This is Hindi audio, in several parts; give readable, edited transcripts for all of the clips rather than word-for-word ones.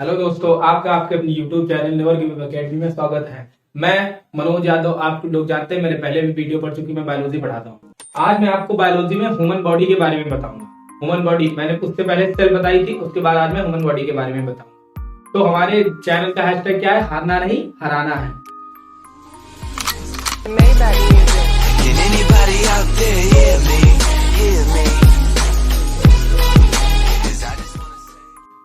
हेलो दोस्तों, आपका आपके अपनी YouTube channel never give up academy में स्वागत है। मैं मनोज यादव, आप लोग जानते हैं, मेरे पहले भी वीडियो पढ़ चुकी, मैं बायोलॉजी पढ़ाता हूँ। आज मैं आपको बायोलॉजी में ह्यूमन बॉडी के बारे में बताऊंगा। ह्यूमन बॉडी मैंने उससे पहले सेल बताई थी, उसके बाद आज मैं ह्यूमन बॉडी के बारे में बताऊंगा। तो हमारे चैनल का हैशटैग क्या है? हारना नहीं, हराना है।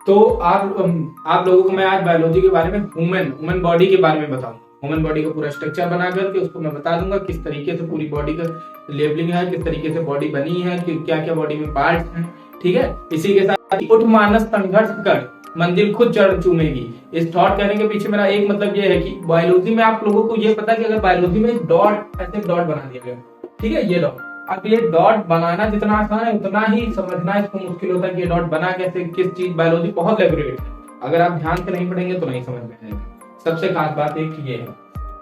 तो आप लोगों को मैं आज बायोलॉजी के बारे में ह्यूमन बॉडी के बारे में बताऊंगा। ह्यूमन बॉडी का पूरा स्ट्रक्चर बना करके उसको मैं बता दूंगा, किस तरीके से पूरी बॉडी का लेबलिंग है, किस तरीके से बॉडी बनी है, कि क्या क्या बॉडी में पार्ट्स हैं। ठीक है, इसी के साथ उठ मानस संघर्ष कर मंजिल खुद चढ़ चूमेगी। इस थॉट कहने के पीछे मेरा एक मतलब ये है कि बायोलॉजी में आप लोगों को ये पता है कि अगर बायोलॉजी में डॉट ऐसे डॉट बना दिया गया, ठीक है, ये डॉट, अब ये डॉट बनाना जितना आसान है उतना ही समझना इसको मुश्किल होता है कि ये डॉट बना कैसे, किस चीज। बायोलॉजी बहुत लेबोरेटरी है, अगर आप ध्यान से नहीं पढ़ेंगे तो नहीं समझ में आएगा। सबसे खास बात एक ये है।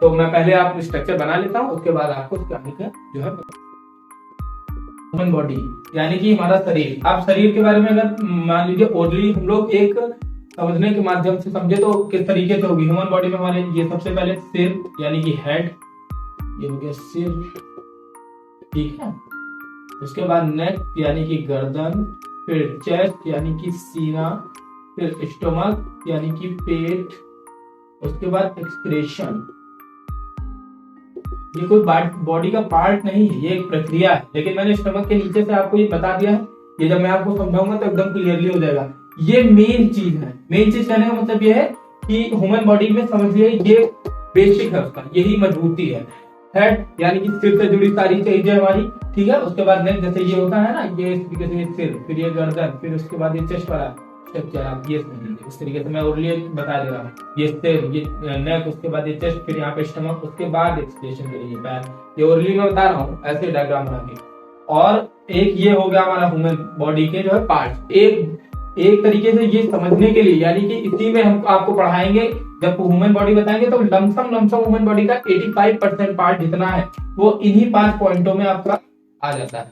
तो मैं पहले आप स्ट्रक्चर बना लेता हूँ, उसके बाद आपको जो है ह्यूमन बॉडी यानी कि हमारा शरीर। आप शरीर के बारे में अगर मान लीजिए ओरली हम लोग एक समझने के माध्यम से समझे तो किस तरीके से होगी ह्यूमन बॉडी में हमारे। ये सबसे पहले सिर यानी कि हेड, ये हो गया सिर, ठीक है। उसके बाद नेक यानी कि गर्दन, फिर चेस्ट यानी कि सीना, फिर स्टमक यानी कि पेट, उसके बाद एक्सक्रेशन। ये कोई बॉडी का पार्ट नहीं है, ये एक प्रक्रिया है, लेकिन मैंने स्टमक के नीचे से आपको ये बता दिया है। ये जब मैं आपको समझाऊंगा तो एकदम क्लियरली हो जाएगा। ये मेन चीज है। मेन चीज कहने का मतलब ये है कि ह्यूमन बॉडी में समझिए ये बेसिक है उसका, यही मजबूती है। हेड यानी कि सिर से जुड़ी सारी चीजें हमारी, ठीक है। उसके बाद नेक, जैसे ये होता है ना, ये इस तरीके से ये सिर, फिर ये गर्दन, फिर उसके बाद ये चेस्ट वाला स्ट्रक्चर, आप ये समझ लीजिए। इस तरीके से मैं और लिए बता दे रहा हूँ। ये सिर, ये नेक, उसके बाद ये चेस्ट, फिर यहाँ पे स्टमक, उसके बाद एक्सक्रेशन के लिए पैर। ये ओरली में बता रहा हूँ ऐसे डायग्राम बना के। और एक ये हो गया हमारा ह्यूमन बॉडी के जो है पार्ट। एक तरीके से ये समझने के लिए, यानी कि इसी में हम आपको पढ़ाएंगे। जब ह्यूमन बॉडी बताएंगे तो लमसम ह्यूमन बॉडी का 85% पार्ट जितना है वो इन्हीं 5 पॉइंटों में आपका आ जाता है।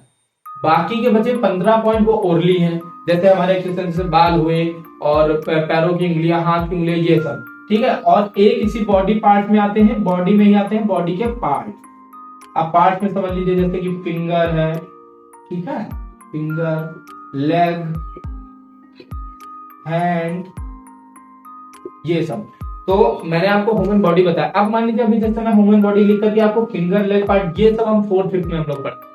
बाकी के बचे 15 पॉइंट वो ओरली हैं, जैसे हमारे जैसे बाल हुए और पैरों की उंगलियां, हाथ की उंगलियां, ये सब, ठीक है। और एक इसी बॉडी पार्ट में आते हैं, बॉडी में ही आते हैं बॉडी के पार्ट। अब पार्ट में समझ लीजिए जैसे कि फिंगर है, ठीक है, फिंगर, लेग, हैंड, ये सब। तो मैंने आपको ह्यूमन बॉडी बताया। अब मान लीजिए अभी जैसे मैं ह्यूमन बॉडी लिख करके आपको फिंगर, लेग, पार्ट, ये सब हम 4th 5th में हम लोग पढ़ते हैं।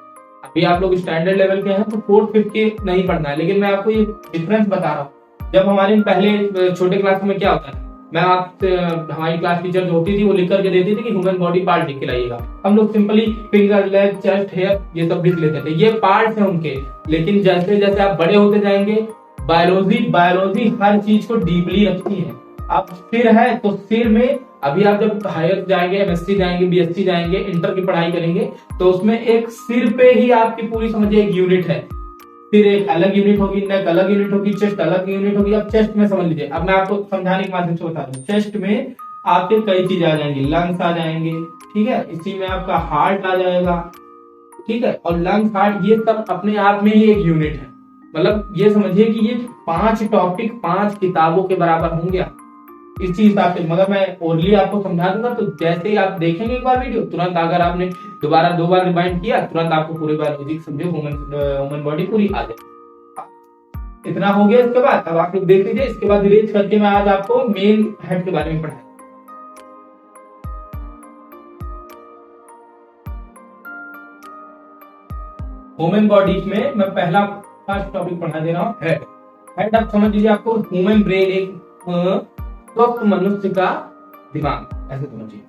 अभी आप लोग स्टैंडर्ड लेवल के हैं तो 4th 5th के नहीं पढ़ना है, लेकिन मैं आपको ये डिफरेंस बता रहा हूँ। जब हमारे पहले छोटे क्लास में क्या होता है, मैं आपसे, हमारी क्लास टीचर जो होती थी वो लिख करके देती थी कि ह्यूमन बॉडी पार्ट लिख के लाइएगा। हम लोग simply finger, leg, chest, hair ये सब लिख लेते थे, ये पार्ट है उनके। लेकिन जैसे जैसे आप बड़े होते जाएंगे, बायोलॉजी हर चीज को डीपली रखती है। अब सिर है तो सिर में, अभी आप जब हायर जाएंगे, एमएससी जाएंगे, बीएससी जाएंगे, इंटर की पढ़ाई करेंगे, तो उसमें एक सिर पे ही आपकी पूरी समझिए एक यूनिट है। फिर एक अलग यूनिट होगी, नेक अलग यूनिट होगी, चेस्ट अलग यूनिट होगी। अब चेस्ट में समझ लीजिए, अब मैं आपको समझाने के माध्यम से बता दूं। चेस्ट में आपके कई चीज आ जाएंगी, लंग्स आ जाएंगे, ठीक है, इसी में आपका हार्ट आ जाएगा, ठीक है। और लंग्स, हार्ट, ये सब अपने आप में ही एक यूनिट है। मतलब ये समझिए कि ये 5 टॉपिक 5 किताबों के बराबर होंगे इसी हिसाब से। मगर मैं ओरली आपको समझा दूंगा, तो जैसे ही आप देखेंगे एक बार वीडियो, तुरंत अगर आपने दोबारा 2 बार रिमाइंड किया, तुरंत आपको पूरी बायोलॉजी समझो, ह्यूमन बॉडी पूरी आ जाए। इतना हो गया। इसके बाद अब आप लोग देख लीजिए, इसके बाद रिलीज करके मैं आज आपको मेन हेड के बारे में पढ़ाऊंगा। ह्यूमन बॉडी में मैं पहला फर्स्ट टॉपिक पढ़ा दे रहा हूँ, हेड। हेड आप समझ लीजिए, आपको ह्यूमन ब्रेन, एक स्वस्थ मनुष्य का दिमाग, ऐसे समझिए।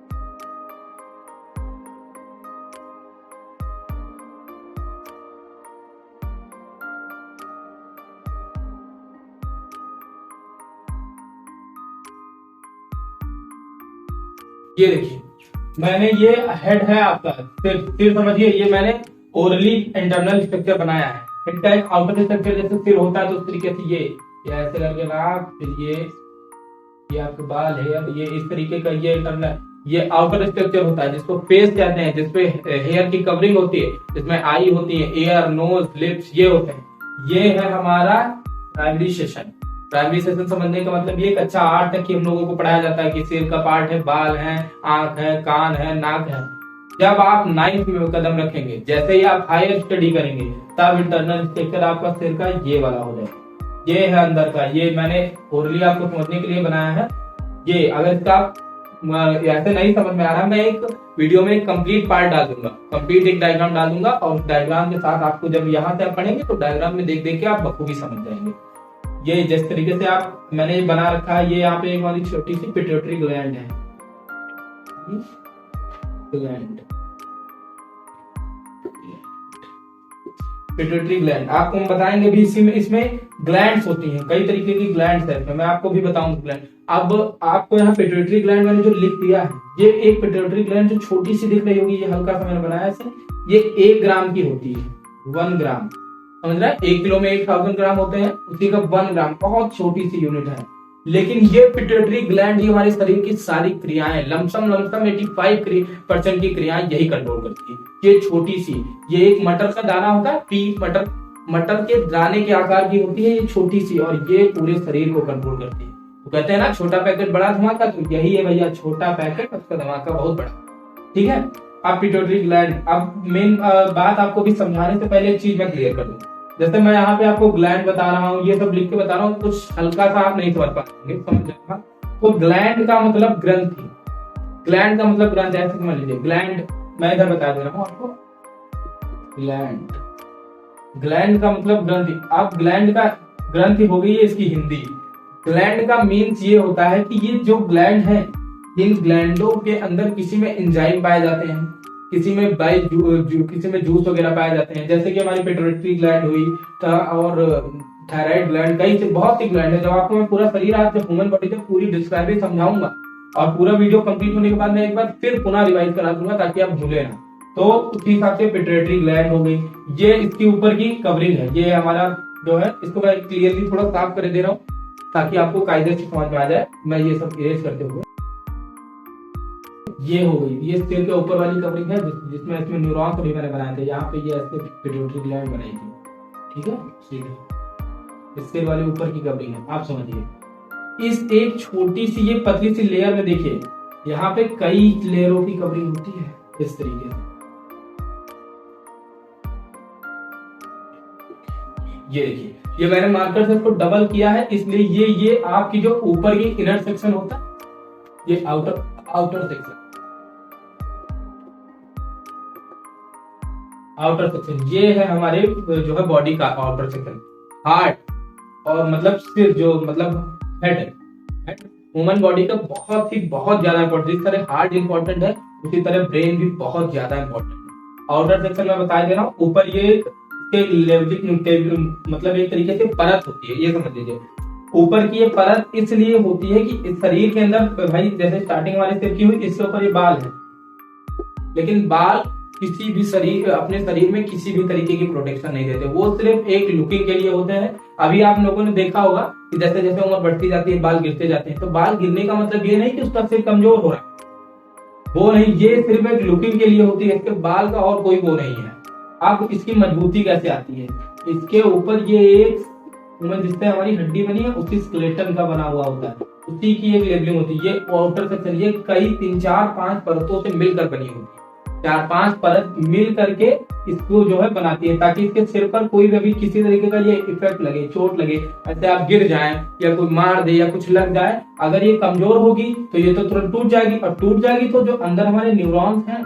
ये देखिए, मैंने ये हेड है आपका, सिर समझिए, ये मैंने ओरली इंटरनल स्ट्रक्चर बनाया है। इंटरनल आउटर स्ट्रक्चर जैसे सिर होता है तो उस तरीके से ये ऐसे करके नाक, फिर ये आपके बाल है, ये इस तरीके का ये इंटरनल, ये आउटर स्ट्रक्चर होता है जिसको फेस कहते हैं, जिसपे हेयर की कवरिंग होती है, जिसमें आई होती है, ईयर, नोज, लिप्स ये होते हैं। ये है हमारा प्राइमरी सेशन, प्राइमरी सेक्शन समझने का मतलब ये एक अच्छा आर्ट है कि हम लोगों को पढ़ाया जाता है कि सिर का पार्ट है, बाल है, आंख है, कान है, नाक है। जब आप 9th में कदम रखेंगे, जैसे ही आप हायर स्टडी करेंगे, तब इंटरनल स्ट्रक्चर आपका सिर का ये वाला हो जाएगा। ये है अंदर का, ये मैंने ओरली आपको समझने के लिए बनाया है। ये अगर इसका ऐसे नहीं समझ में आ रहा, मैं एक वीडियो में एक कंप्लीट पार्ट डाल दूंगा, कंप्लीट एक डायग्राम डाल दूंगा, और डायग्राम के साथ आपको जब यहाँ से आप पढ़ेंगे तो डायग्राम में देख देख के आप बखूबी समझ जाएंगे। ये जिस तरीके से आप मैंने बना रखा है, ये यहाँ पे एक वाली छोटी सी पिट्यूटरी ग्लैंड है, ग्लैंड, पिट्यूटरी ग्लैंड आपको हम बताएंगे भी। इसमें ग्लैंड्स होती हैं, कई तरीके की ग्लैंड्स है, मैं आपको भी बताऊंगा ग्लैंड। अब आपको यहाँ पिट्यूटरी ग्लैंड मैंने जो लिख दिया है, ये एक पिट्यूटरी ग्लैंड जो छोटी सी दिख रही होगी, ये हल्का सा मैंने बनाया इसे, ये 1 ग्राम की होती है, 1 ग्राम, समझ रहा है? 1 किलो में 1000 ग्राम होते हैं, उसी का 1 ग्राम बहुत छोटी सी यूनिट है। लेकिन ये पिट्यूटरी ग्लैंड, ये हमारे शरीर की सारी क्रियाएं, लमसम 85% की क्रियाएं यही कंट्रोल करती है। ये छोटी सी, ये एक मटर का दाना होता है, पी मटर के दाने के आकार की होती है, ये छोटी सी, और ये पूरे शरीर को कंट्रोल करती है। तो कहते हैं ना छोटा पैकेट बड़ा धमाका, तो यही है भैया, छोटा पैकेट उसका धमाका बहुत बड़ा। ठीक है, अब पिट्यूटरी ग्लैंड, अब मेन बात आपको भी समझाने से पहले एक चीज मैं क्लियर कर दूं। जैसे मैं यहाँ पे आपको ग्लैंड बता रहा हूँ, ये सब लिख के बता रहा हूँ, कुछ हल्का सा आप नहीं समझ पाएंगे, समझ जाएगा। तो ग्लैंड का मतलब ग्रंथि, ग्लैंड का मतलब ग्रंथ, ऐसे समझ लीजिए। ग्लैंड मैं इधर बता दे रहा हूँ आपको, ग्लैंड, ग्लैंड का मतलब ग्रंथि। अब ग्लैंड का ग्रंथि हो गई है इसकी हिंदी। ग्लैंड का मीन्स ये होता है कि ये जो ग्लैंड है, इन ग्लैंडों के अंदर किसी में एंजाइम पाए जाते हैं, किसी में किसी में जूस वगैरह पाए जाते हैं, जैसे कि हमारी पिट्यूटरी ग्लैंड हुई, और थायराइड ग्लैंड, कई से बहुत सी ग्लैंड है। जब आपको मैं पूरा शरीर, आज जब ह्यूमन बॉडी से पूरी डिस्क्राइब समझाऊंगा, और पूरा वीडियो कंप्लीट होने के बाद मैं एक बार फिर पुनः रिवाइज करा दूंगा ताकि आप भूले ना। तो उसी हिसाब से पिट्यूटरी ग्लैंड हो गई, ये इसके ऊपर की कवरिंग है। ये हमारा जो है, इसको मैं क्लियरली थोड़ा साफ कर दे रहा हूँ ताकि आपको कायदे से समझ में आ जाए। मैं ये सब इरेज करते हुए, ये हो गई, ये सिर के ऊपर वाली कवरिंग है, जिसमें इसमें न्यूरॉन्स भी मैंने बनाए थे। यहाँ पे ये ऐसे पिट्यूटरी ग्लैंड बनाई थी, ठीक है, ठीक है। इस सिर वाले ऊपर की कवरिंग है, आप समझिए। इस एक छोटी सी ये पतली सी लेयर में देखिए, यहाँ पे कई लेयरों की कवरिंग होती है इस तरीके से। ये देखिए, ये मैंने मार्कर से इसको डबल किया है, इसलिए ये आपकी जो ऊपर की इनर सेक्शन होता है, ये आउटर सेक्शन, आउटर सेक्शन, ये है हमारे जो है बॉडी का आउटर सेक्शन। हार्ट और मतलब सिर, जो मतलब हेड है, ह्यूमन बॉडी का बहुत ज्यादा इंपॉर्टेंट। जिस तरह हार्ट इंपॉर्टेंट है, उसी तरह ब्रेन भी बहुत ज्यादा इंपॉर्टेंट है। आउटर सेक्शन में बता दे रहा हूँ, ऊपर ये मतलब एक तरीके से परत होती है, ये समझ लीजिए। ऊपर की ये परत इसलिए होती है कि इस शरीर के अंदर, भाई जैसे स्टार्टिंग हमारे सिर की हुई, इसके ऊपर ये बाल है, लेकिन बाल किसी भी शरीर, अपने शरीर में किसी भी तरीके की प्रोटेक्शन नहीं देते, वो सिर्फ एक लुकिंग के लिए होते हैं। अभी आप लोगों ने देखा होगा कि जैसे जैसे उम्र बढ़ती जाती है, बाल गिरते जाते हैं। तो बाल गिरने का मतलब ये नहीं कि उसका सिर कमजोर हो रहा है, वो नहीं, ये सिर्फ एक लुकिंग के लिए होती है, इसके बाल का और कोई वो नहीं है। अब इसकी मजबूती कैसे आती है, इसके ऊपर ये एक जिससे हमारी हड्डी बनी है, उसी स्केलेटन का बना हुआ होता है, उसी की एक लेबलिंग होती है। ये आउटर सेक्शन, ये कई 3, 4, 5 परतों से मिलकर बनी होती है, 4-5 परत मिल करके इसको जो है बनाती है, ताकि इसके सिर पर कोई भी किसी तरीके का ये इफेक्ट लगे, चोट लगे, ऐसे आप गिर जाएं या कोई मार दे या कुछ लग जाए, अगर ये कमजोर होगी तो ये तो तुरंत टूट जाएगी, और टूट जाएगी तो जो अंदर हमारे न्यूरॉन्स हैं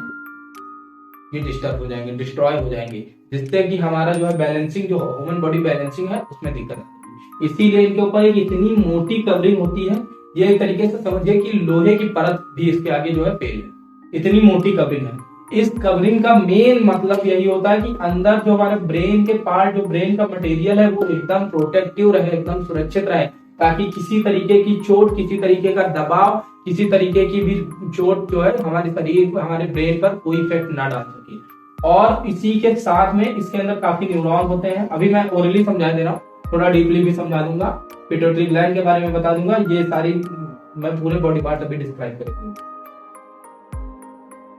ये डिस्टर्ब हो जाएंगे, डिस्ट्रॉय हो जाएंगे, जिससे कि हमारा जो है बैलेंसिंग, जो ह्यूमन बॉडी बैलेंसिंग है, उसमें दिक्कत आती है। इसीलिए इनके ऊपर एक इतनी मोटी कवरिंग होती है, ये एक तरीके से समझिए कि लोहे की परत भी इसके आगे जो है फेल है, इतनी मोटी कवरिंग है। इस कवरिंग का मेन मतलब यही होता है कि अंदर जो हमारे ब्रेन के पार्ट, जो ब्रेन का मटेरियल है, वो एकदम प्रोटेक्टिव रहे, एकदम सुरक्षित रहे, ताकि किसी तरीके की चोट, किसी तरीके का दबाव, किसी तरीके की भी चोट जो है हमारे शरीर, हमारे ब्रेन पर कोई इफेक्ट ना डाल सके। और इसी के साथ में इसके अंदर काफी न्यूरॉन होते हैं। अभी मैं ओरली समझा दे रहा हूँ, थोड़ा डीपली भी समझा दूंगा, पिट्यूटरी ग्लैंड के बारे में बता दूंगा, ये सारी मैं पूरे बॉडी पार्ट अभी डिस्क्राइब करूंगा।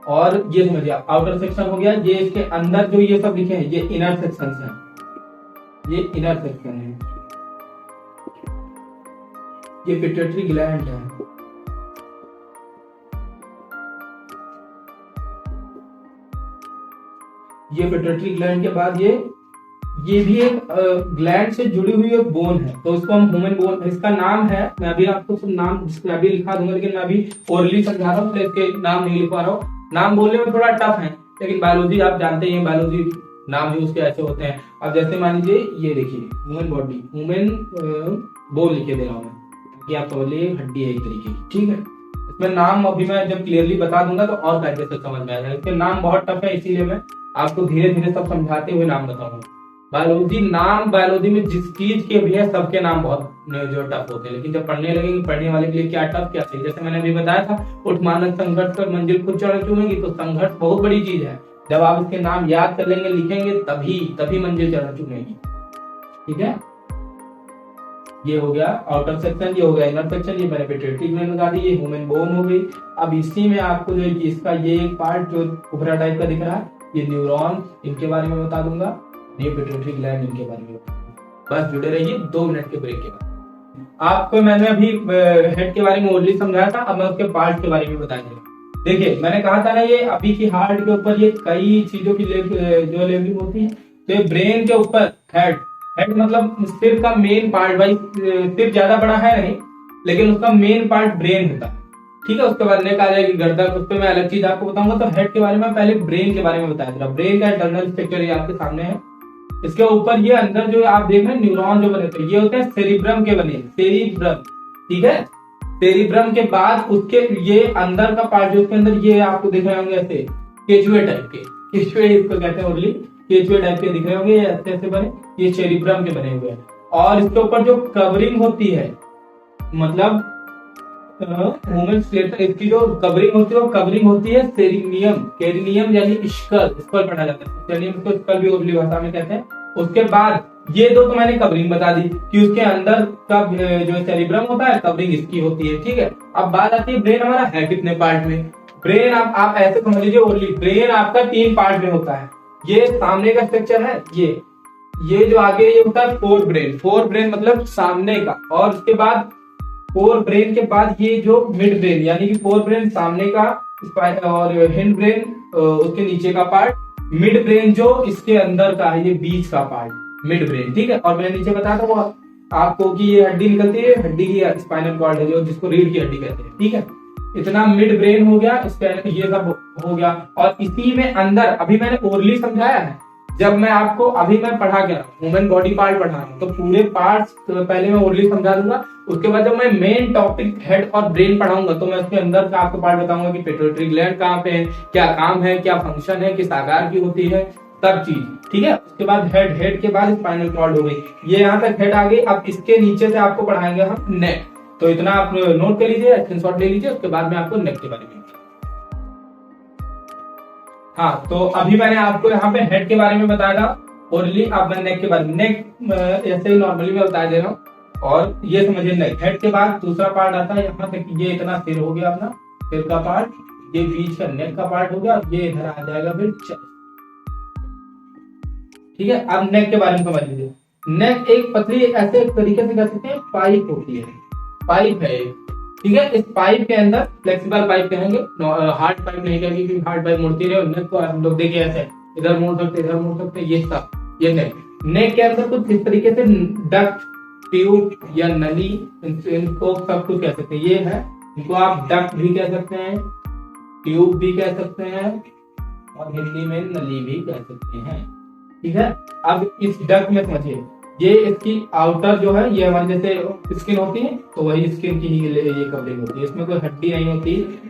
और ये समझिए, आउटर सेक्शन हो गया, ये इसके अंदर जो ये सब लिखे हैं, ये इनर सेक्शन है, ये इनर सेक्शन है। ये पिट्यूटरी ग्लैंड है। ये पिट्यूटरी ग्लैंड के बाद ये भी एक ग्लैंड से जुड़ी हुई एक बोन है, तो इसको हम ह्यूमन बोन, इसका नाम है, मैं अभी आपको सब नाम मैं अभी लिखा दूंगा, लेकिन मैं अभी ओरली समझा रहा हूँ तो इसके नाम नहीं लिख पा रहा हूँ। नाम बोलने में थोड़ा टफ है, लेकिन बायोलॉजी आप जानते हैं, बायोलॉजी नाम भी उसके ऐसे होते हैं। अब जैसे मान लीजिए ये देखिए ह्यूमन बॉडी, ह्यूमन बोन लिखे दे रहा हूँ कि आप समझ लीजिए हड्डी है एक तरीके की, ठीक है। इसमें नाम अभी मैं जब क्लियरली बता दूंगा तो और कायदे से समझ में आ जाएगा। इसके नाम बहुत टफ है, इसीलिए मैं आपको धीरे धीरे सब समझाते हुए नाम बताऊंगा। बायोलॉजी में जिस चीज के भी है सबके नाम बहुत जो टफ होते हैं, लेकिन जब पढ़ने लगेंगे पढ़ने वाले के लिए क्या टफ क्या सही। जैसे मैंने अभी बताया था उठ मानव संघर्ष कर मंजिल खुद चढ़ चुकेंगी, तो संघर्ष बहुत बड़ी चीज है। जब आप इसके नाम याद कर लेंगे लिखेंगे तभी मंजिल चढ़ चुकेंगी, ठीक है। ये हो गया आउटर सेक्शन, ये हो गया इनर सेक्शन, ये मैंने पिट्यूटरी ग्लैंड लगा दी, ये ह्यूमन बोन हो गई। अब इसी में आपको जो इसका ये एक पार्ट जो उभरा टाइप का दिख रहा है, ये न्यूरॉन, इनके बारे में बता दूंगा, ये पिट्यूटरी ग्लैंड, इनके बारे में बस जुड़े रहिए 2 मिनट के ब्रेक के बाद। आपको मैंने अभी हेड के बारे में ओरली समझाया था, अब मैं उसके पार्ट के बारे में बताएंगे। देखिए मैंने कहा था ना, ये अभी की हार्ट के ऊपर ये कई चीजों की जो लेवलिंग होती है, तो ये ब्रेन के ऊपर हेड मतलब सिर का मेन पार्ट, भाई सिर ज्यादा बड़ा है नहीं, लेकिन उसका मेन पार्ट ब्रेन होता है, ठीक है। उसके बाद नेक आ जाएगी, गर्दन, उस पर मैं अलग चीज आपको बताऊंगा। तो हेड के बारे में पहले ब्रेन के बारे में बताया था। ब्रेन का इंटरनल स्ट्रक्चर ये आपके सामने है, इसके ऊपर ये अंदर जो आप देख रहे हैं न्यूरॉन जो बने थे, ये होते हैं सेरिब्रम के बने, सेरिब्रम, ठीक है। सेरिब्रम के बाद उसके ये अंदर का पार्ट जो उसके अंदर ये आपको दिख रहे होंगे ऐसे केचुए टाइप के, केचुए इसको कहते हैं ओरली, केचुए टाइप के दिख रहे होंगे, ये ऐसे ऐसे बने, ये सेरिब्रम के बने हुए हैं। और इसके ऊपर जो कवरिंग होती है, मतलब इसकी जो कवरिंग होती है वो कवरिंग होती है कैरिनियम यानी स्कल पढ़ा जाता है, कैरिनियम को स्कल भी ओरली भाषा में कहते हैं। उसके बाद ये दो तो मैंने कवरिंग बता दी कि उसके अंदर का जो सेरिब्रम होता है कवरिंग इसकी होती है, ठीक है। अब बात आती है ब्रेन हमारा है कितने पार्ट में। ब्रेन आप ऐसे समझ लीजिए ओरली, ब्रेन आपका 3 पार्ट में होता है। ये सामने का स्ट्रक्चर है, ये जो आगे ये होता है फोर ब्रेन मतलब सामने का, और उसके बाद फोर ब्रेन के बाद ये जो मिड ब्रेन, यानी कि फोर ब्रेन सामने का और हिंड ब्रेन उसके नीचे का पार्ट, मिड ब्रेन जो इसके अंदर का है, ये बीच का पार्ट मिड ब्रेन, ठीक है। और मैंने नीचे बताया था वो आपको कि ये हड्डी निकलती है, हड्डी की स्पाइनल कॉर्ड है जो जिसको रीढ़ की हड्डी कहते हैं, ठीक है। इतना मिड ब्रेन हो गया, ये सब हो गया। और इसी में अंदर अभी मैंने ओरली समझाया है, जब मैं आपको अभी मैं पढ़ा क्या ह्यूमन बॉडी पार्ट पढ़ा रहा हूँ, तो पूरे पार्ट्स तो पहले मैं ओरली समझा दूंगा। उसके बाद जब मैं मेन टॉपिक हेड और ब्रेन पढ़ाऊंगा तो मैं उसके अंदर का आपको पार्ट बताऊंगा कि पिट्यूटरी ग्लैंड कहाँ पे है, क्या काम है, क्या फंक्शन है, किस आकार की होती है, सब चीज, ठीक है। उसके बाद हेड के बाद स्पाइनल कॉर्ड हो गई, ये यहाँ तक हेड आ गई। अब इसके नीचे से आपको पढ़ाएंगे हम नेक, तो इतना आप नोट कर लीजिए, स्क्रीनशॉट ले लीजिए। उसके बाद में आपको नेक के बारे में, हाँ, तो अभी मैंने आपको यहाँ पे हेड के बारे में बताया था ओरली, अब मैं नेक के बारे में, नेक ऐसे ही नॉर्मली मैं बता दे रहा हूँ। और ये समझिए नेक, हेड के बाद दूसरा पार्ट आता है यहाँ तक, ये इतना सिर हो गया अपना, सिर का पार्ट, ये बीच का नेक का पार्ट हो गया, और ये इधर आ जाएगा फिर चेस्ट, ठीक है। अब नेक के बारे में समझ लीजिए। नेक एक पतली ऐसे एक तरीके से कह सकते हैं पाइप होती है, पाइप है एक, ठीक है। इस पाइप के अंदर फ्लेक्सिबल पाइप कहेंगे, हार्ड पाइप नहीं कहेंगे क्योंकि हार्ड पाइप मुड़ती रहे, नेक को आप लोग देखिए ऐसे इधर मोड़ सकते इधर मोड़ सकते, ये सब ये नेक के अंदर कुछ इस तरीके से डक्ट, ट्यूब या नली, इनको सब कुछ कह सकते हैं। ये है, इनको आप डक्ट भी कह सकते हैं, ट्यूब भी कह सकते हैं, और हिंदी में नली भी कह सकते हैं, ठीक है। अब इस डक्ट में समझिए, ये इसकी आउटर जो है, ये हमारी जैसे स्किन होती है, तो वही स्किन की ही ये कवरिंग होती है, इसमें कोई हड्डी नहीं होती,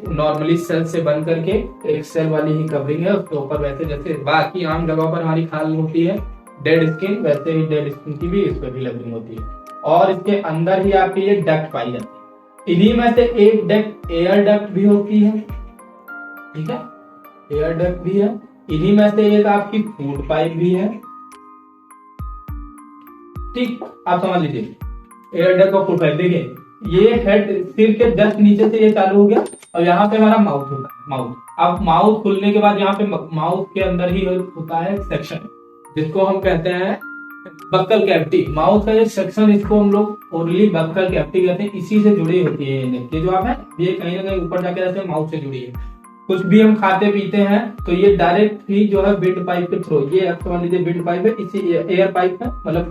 नॉर्मली सेल से बन करके एक सेल वाली ही कवरिंग है। उसके ऊपर वैसे जैसे बाकी आम जगह पर हमारी खाल होती है डेड स्किन, वैसे ही डेड स्किन की भी इस पर भी कवरिंग होती है। और इसके अंदर ही आपकी ये डक्ट पाई जाती है। इन्हीं में से एक डक्ट एयर डक्ट भी होती है, ठीक है, एयर डक्ट भी है। इन्हीं में से एक आपकी फूड पाइप भी है, ठीक, आप समझ लीजिए एयर डक्ट और फूड पाइप। देखिए ये हेड सिर के जस्ट नीचे से ये चालू हो गया, और यहाँ पे हमारा माउथ होता है, माउथ। अब माउथ खुलने के बाद यहाँ पे माउथ के अंदर ही होता है सेक्शन, जिसको हम कहते हैं बक्कल कैविटी, माउथ का जो सेक्शन, इसको हम लोग ओरली बक्कल कैविटी कहते हैं। इसी से जुड़ी होती है ये नेक, ये जो आप है ये कहीं ना कहीं ऊपर जाके रहते हैं, माउथ से जुड़ी है। कुछ भी हम खाते पीते हैं तो ये डायरेक्ट ही जो है विंड पाइप के थ्रू, ये आप समझ लीजिए विंड पाइप है, इसी एयर पाइप है, मतलब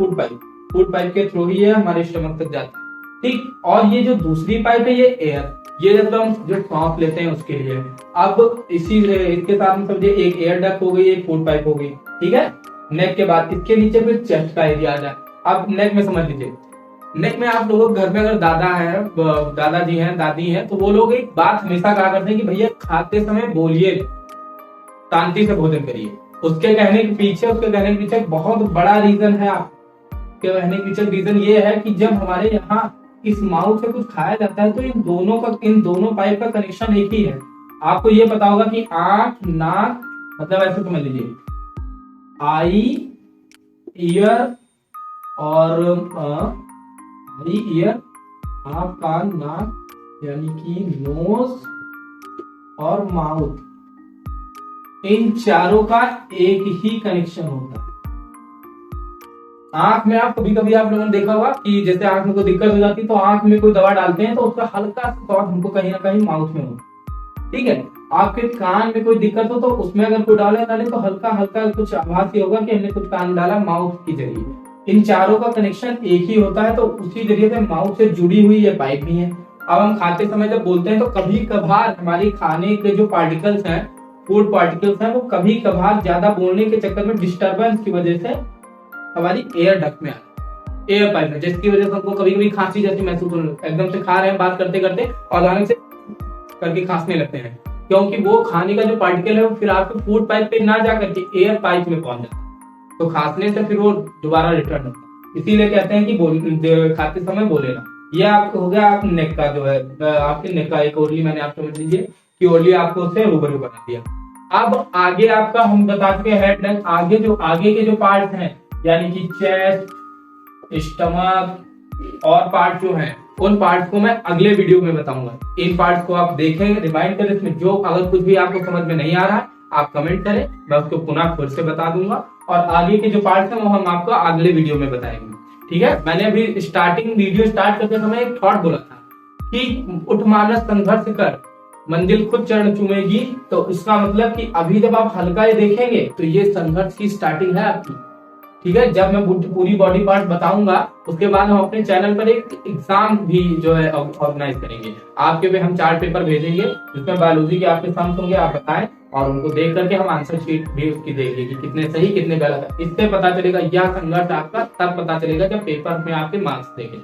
फूड पाइप के थ्रू ही ये हमारे स्टमक तक जाता है। ठीक, और ये जो दूसरी पाइप है ये एयर, ये जब हम जो सांस लेते हैं उसके लिए। अब इसके साथ में समझिए एक एयर डक्ट हो गई, एक फूड पाइप हो गई, ठीक है। नेक के बाद इसके नीचे फिर चेस्ट का एरिया आ जाए। अब नेक में समझ लीजिए, नेक में आप लोगों के घर में अगर दादाजी हैं, दादी हैं, तो वो लोग एक बात हमेशा कहा करते हैं कि भैया खाते समय बोलिए, शांति से भोजन करिए। उसके कहने के पीछे बहुत बड़ा रीजन है। आपके कहने के पीछे रीजन ये है कि जब हमारे यहाँ इस माउथ से कुछ खाया जाता है तो इन दोनों पाइप का कनेक्शन एक ही है। आपको ये पता होगा कि आंख, नाक, मतलब ऐसे समझ लीजिए आई, ईयर और आई, ईयर, आंख, कान, नाक, यानी कि नोज और माउथ, इन चारों का एक ही कनेक्शन होता है। आंख में आप कभी आप लोगों ने देखा होगा कि जैसे आंख में कोई दिक्कत हो जाती है तो आंख में कोई दवा डालते हैं तो उसका हल्का सा स्वाद हमको कहीं ना कहीं माउथ में होगा, ठीक है। आपके कान में कोई दिक्कत हो तो उसमें अगर कोई डाले तो हल्का कुछ आभास ही होगा कि हमने कुछ कान डाला माउथ के जरिए। इन चारों का कनेक्शन एक ही होता है, तो उसी जरिए से माउथ से जुड़ी हुई ये पाइप भी है। अब हम खाते समय जब बोलते हैं तो कभी कभार हमारी खाने के जो पार्टिकल्स हैं, फूड पार्टिकल्स हैं, वो कभी कभार ज्यादा बोलने के चक्कर में डिस्टर्बेंस की वजह से हमारी एयर डक्ट में एयर पाइप में, जिसकी वजह से हमको कभी कभी खांसी जैसी महसूस होने लगती है। एकदम से खा रहे हैं बात करते करते और अचानक से करके खांसने लगते हैं, क्योंकि वो खाने का जो पार्टिकल है वो फिर आपके फूड पाइप पे ना जा करके एयर पाइप में पहुंच जाता है, तो खांसने से फिर वो दोबारा रिटर्न होता है। इसीलिए कहते हैं कि खाते समय बोले ना। ये आप हो गया आप नेक का जो है, आपके नेक का एक ओरली मैंने आप समझ लीजिए कि ओरली आपको उससे रूबरू बना दिया। अब आगे आपका हम बता चुके हेड नेक, आगे के जो पार्ट हैं यानी कि चेस्ट, स्टमक और पार्ट जो हैं, उन पार्ट्स को मैं अगले वीडियो में बताऊंगा। इन पार्ट्स को आप देखें, रिमाइंड करें, इसमें जो अगर कुछ भी आपको समझ में नहीं आ रहा है आप कमेंट करें, मैं उसको पुनः फिर से बता दूंगा। और आगे के जो पार्ट्स हैं वो हम आपको अगले वीडियो में बताएंगे, ठीक है। मैंने अभी वीडियो स्टार्ट करते समय एक थॉट बोला था कि उठ मानस संघर्ष कर, मंजिल खुद चरण चूमेगी। तो इसका मतलब कि अभी जब आप हल्का ये देखेंगे तो ये संघर्ष की स्टार्टिंग है आपकी, ठीक है। जब मैं पूरी बॉडी पार्ट बताऊंगा उसके बाद हम अपने चैनल पर एक एग्जाम भी जो है ऑर्गेनाइज करेंगे। आपके पे हम 4 पेपर भेजेंगे जिसमें बायोलॉजी के आपके सम्स होंगे, आप बताएं और उनको देख करके हम आंसर शीट भी उसकी देंगे कि कितने सही कितने गलत है। इससे पता चलेगा यह संघर्ष आपका तब पता चलेगा जब पेपर में आपके मार्क्स देंगे,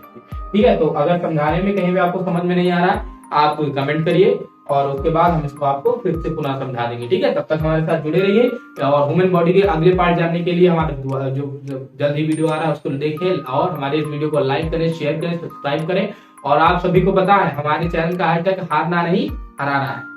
ठीक है। तो अगर समझाने में कहीं भी आपको समझ में नहीं आ रहा आप कोई कमेंट करिए और उसके बाद हम इसको आपको फिर से पुनः समझा देंगे, ठीक है। तब तक हमारे साथ जुड़े रहिए और ह्यूमन बॉडी के अगले पार्ट जानने के लिए हमारे जो जल्द ही वीडियो आ रहा है उसको देखें और हमारे इस वीडियो को लाइक करें, शेयर करें, सब्सक्राइब करें। और आप सभी को पता है हमारे चैनल का हैशटैग हारना नहीं हराना है।